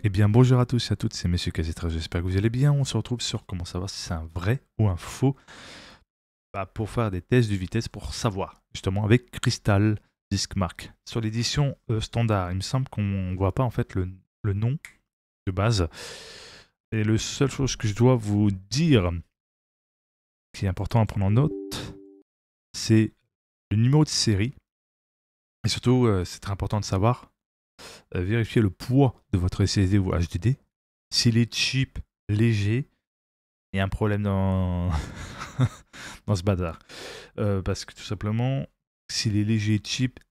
Eh bien, bonjour à tous et à toutes, c'est Monsieur Kazetra, j'espère que vous allez bien. On se retrouve sur comment savoir si c'est un vrai ou un faux pour faire des tests de vitesse pour savoir, justement avec Crystal Discmark. Sur l'édition standard, il me semble qu'on ne voit pas en fait le nom de base. Et la seule chose que je dois vous dire, qui est important à prendre en note, c'est le numéro de série. Et surtout, c'est très important de savoir, vérifier le poids de votre SSD ou HDD. S'il est cheap, léger, il y a un problème dans, dans ce bazar. Parce que tout simplement, s'il est léger et cheap,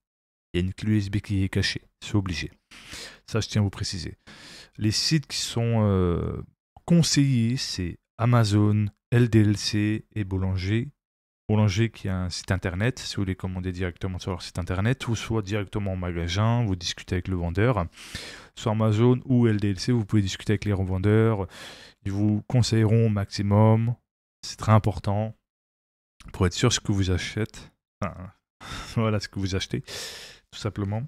il y a une clé USB qui est cachée. C'est obligé. Ça, je tiens à vous préciser. Les sites qui sont conseillés, c'est Amazon, LDLC et Boulanger. Boulanger qui a un site internet, si vous voulez commander directement sur leur site internet, ou soit directement en magasin, vous discutez avec le vendeur. Sur Amazon ou LDLC, vous pouvez discuter avec les revendeurs. Ils vous conseilleront au maximum. C'est très important pour être sûr ce que vous achetez. Enfin, voilà ce que vous achetez, tout simplement.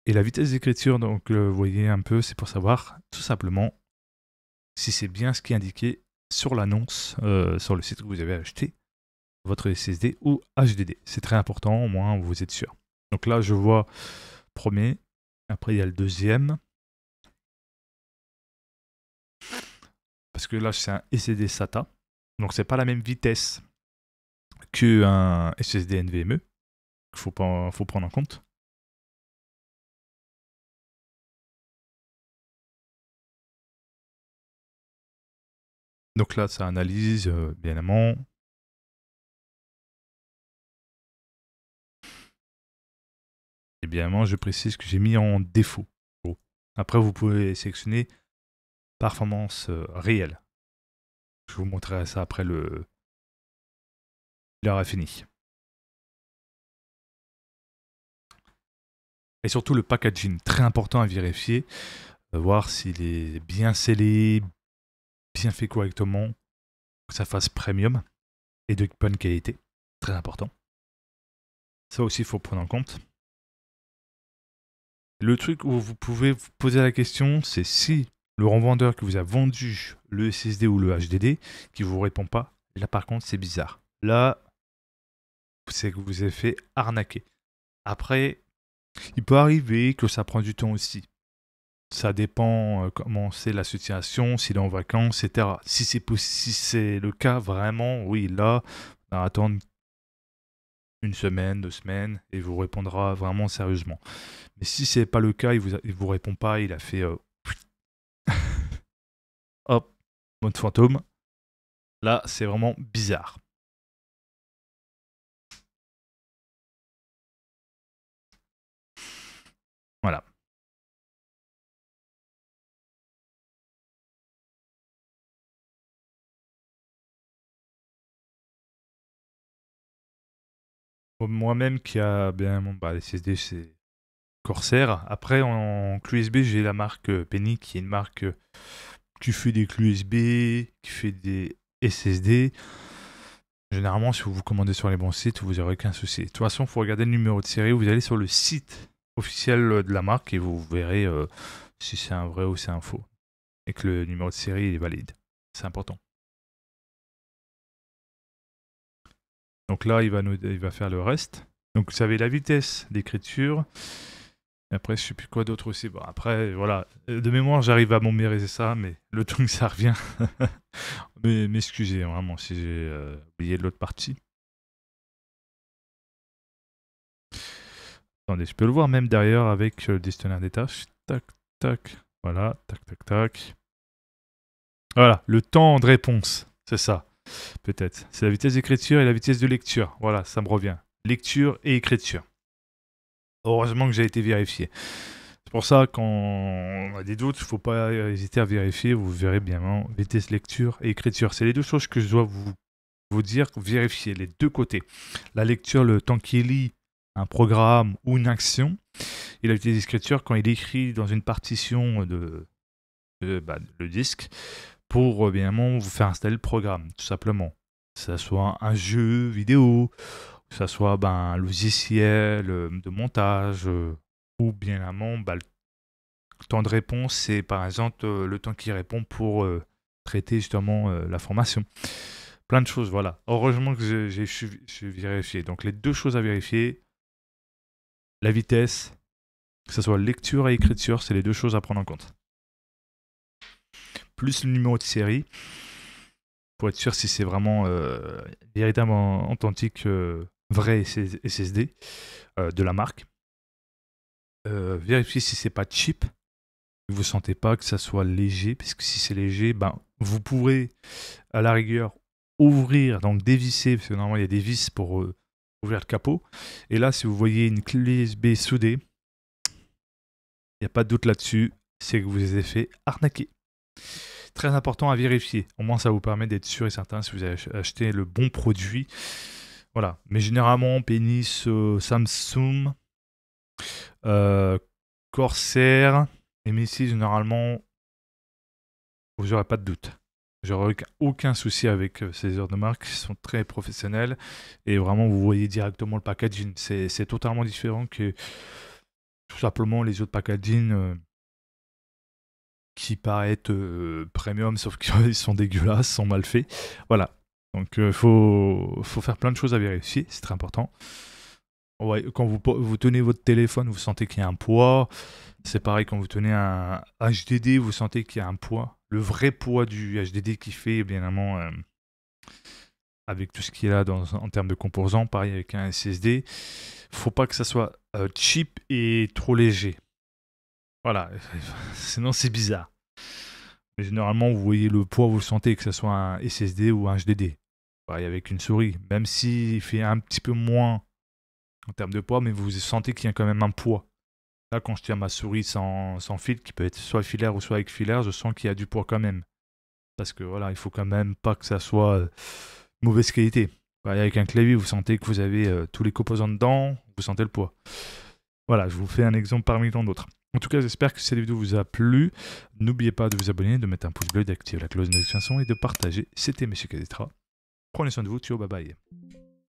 Et la vitesse d'écriture, donc vous voyez un peu, c'est pour savoir tout simplement si c'est bien ce qui est indiqué sur l'annonce, sur le site que vous avez acheté, votre SSD ou HDD. C'est très important, au moins vous êtes sûr. Donc là, je vois premier, après il y a le deuxième. Parce que là, c'est un SSD SATA. Donc c'est pas la même vitesse qu'un SSD NVMe. Il faut prendre en compte. Donc là, ça analyse, bien évidemment. Et bien évidemment, je précise que j'ai mis en défaut. Bon. Après, vous pouvez sélectionner performance réelle. Je vous montrerai ça après l'heure est finie. Et surtout le packaging, très important à vérifier. Voir s'il est bien scellé, bien fait correctement, que ça fasse premium et de bonne qualité. Très important. Ça aussi, il faut prendre en compte. Le truc où vous pouvez vous poser la question, c'est si le revendeur qui vous a vendu le SSD ou le HDD qui vous répond pas, là par contre c'est bizarre. Là, c'est que vous avez fait arnaquer. Après, il peut arriver que ça prend du temps aussi. Ça dépend comment c'est la situation, s'il est en vacances, etc. Si c'est le cas, vraiment, oui, là, on va attendre une semaine, 2 semaines, et il vous répondra vraiment sérieusement. Mais si c'est pas le cas, il vous répond pas, il a fait hop, mode fantôme. Là, c'est vraiment bizarre. Voilà. Moi-même qui a bien les SSD, c'est Corsair. Après, en clé USB, j'ai la marque Penny, qui est une marque qui fait des clés USB, qui fait des SSD. Généralement, si vous vous commandez sur les bons sites, vous n'aurez aucun souci. De toute façon, il faut regarder le numéro de série. Vous allez sur le site officiel de la marque et vous verrez si c'est un vrai ou c'est un faux. Et que le numéro de série est valide. C'est important. Donc là, il va faire le reste. Donc vous savez la vitesse d'écriture. Et après, je sais plus quoi d'autre aussi. Bon, après, voilà. De mémoire, j'arrive à mémoriser ça, mais le truc, ça revient. Mais m'excusez vraiment si j'ai oublié l'autre partie. Attendez, je peux le voir même derrière avec le gestionnaire des tâches. Tac, tac. Voilà, tac, tac, tac. Voilà, le temps de réponse. C'est ça, peut-être. C'est la vitesse d'écriture et la vitesse de lecture. Voilà, ça me revient. Lecture et écriture. Heureusement que j'ai été vérifié. C'est pour ça, quand on a des doutes, il ne faut pas hésiter à vérifier. Vous verrez bien vitesse lecture et écriture. C'est les deux choses que je dois vous dire. Vérifier les deux côtés. La lecture, le temps qu'il lit un programme ou une action. Et la vitesse d'écriture, quand il écrit dans une partition le disque, pour évidemment vous faire installer le programme, tout simplement. Que ce soit un jeu vidéo, que ce soit un logiciel de montage, ou bien évidemment temps de réponse, c'est par exemple le temps qu'il répond pour traiter justement l'information. Plein de choses, voilà. Heureusement que j'ai vérifié. Donc les deux choses à vérifier, la vitesse, que ce soit lecture et écriture, c'est les deux choses à prendre en compte. Plus le numéro de série, pour être sûr si c'est vraiment véritablement authentique, vrai SSD de la marque. Vérifiez si c'est pas cheap, que vous sentez pas que ça soit léger, parce que si c'est léger, ben, vous pourrez à la rigueur ouvrir, donc dévisser, parce que normalement il y a des vis pour ouvrir le capot. Et là, si vous voyez une clé USB soudée, il n'y a pas de doute là-dessus, c'est que vous vous avez fait arnaquer. Très important à vérifier. Au moins, ça vous permet d'être sûr et certain si vous avez acheté le bon produit. Voilà. Mais généralement, Pénis, Samsung, Corsair, et Messi, généralement, vous n'aurez pas de doute. J'aurai aucun souci avec ces heures de marque, qui sont très professionnelles. Et vraiment, vous voyez directement le packaging. C'est totalement différent que tout simplement les autres packaging qui paraissent premium, sauf qu'ils sont dégueulasses, sont mal faits. Voilà. Donc il faut faire plein de choses à vérifier, c'est très important. Ouais, quand vous tenez votre téléphone, vous sentez qu'il y a un poids. C'est pareil quand vous tenez un HDD, vous sentez qu'il y a un poids. Le vrai poids du HDD qui fait, bien évidemment, avec tout ce qu'il y a en termes de composants, pareil avec un SSD. Faut pas que ça soit cheap et trop léger. Voilà, sinon c'est bizarre. Mais généralement, vous voyez le poids, vous le sentez, que ce soit un SSD ou un HDD. Pareil avec une souris, même s'il fait un petit peu moins en termes de poids, mais vous sentez qu'il y a quand même un poids. Là, quand je tiens ma souris sans fil, qui peut être soit filaire ou soit avec filaire, je sens qu'il y a du poids quand même. Parce que voilà, il faut quand même pas que ça soit mauvaise qualité. Avec un clavier, vous sentez que vous avez tous les composants dedans, vous sentez le poids. Voilà, je vous fais un exemple parmi tant d'autres. En tout cas, j'espère que cette vidéo vous a plu. N'oubliez pas de vous abonner, de mettre un pouce bleu, d'activer la cloche de notification et de partager. C'était Monsieur Kazetra. Prenez soin de vous, ciao, bye bye.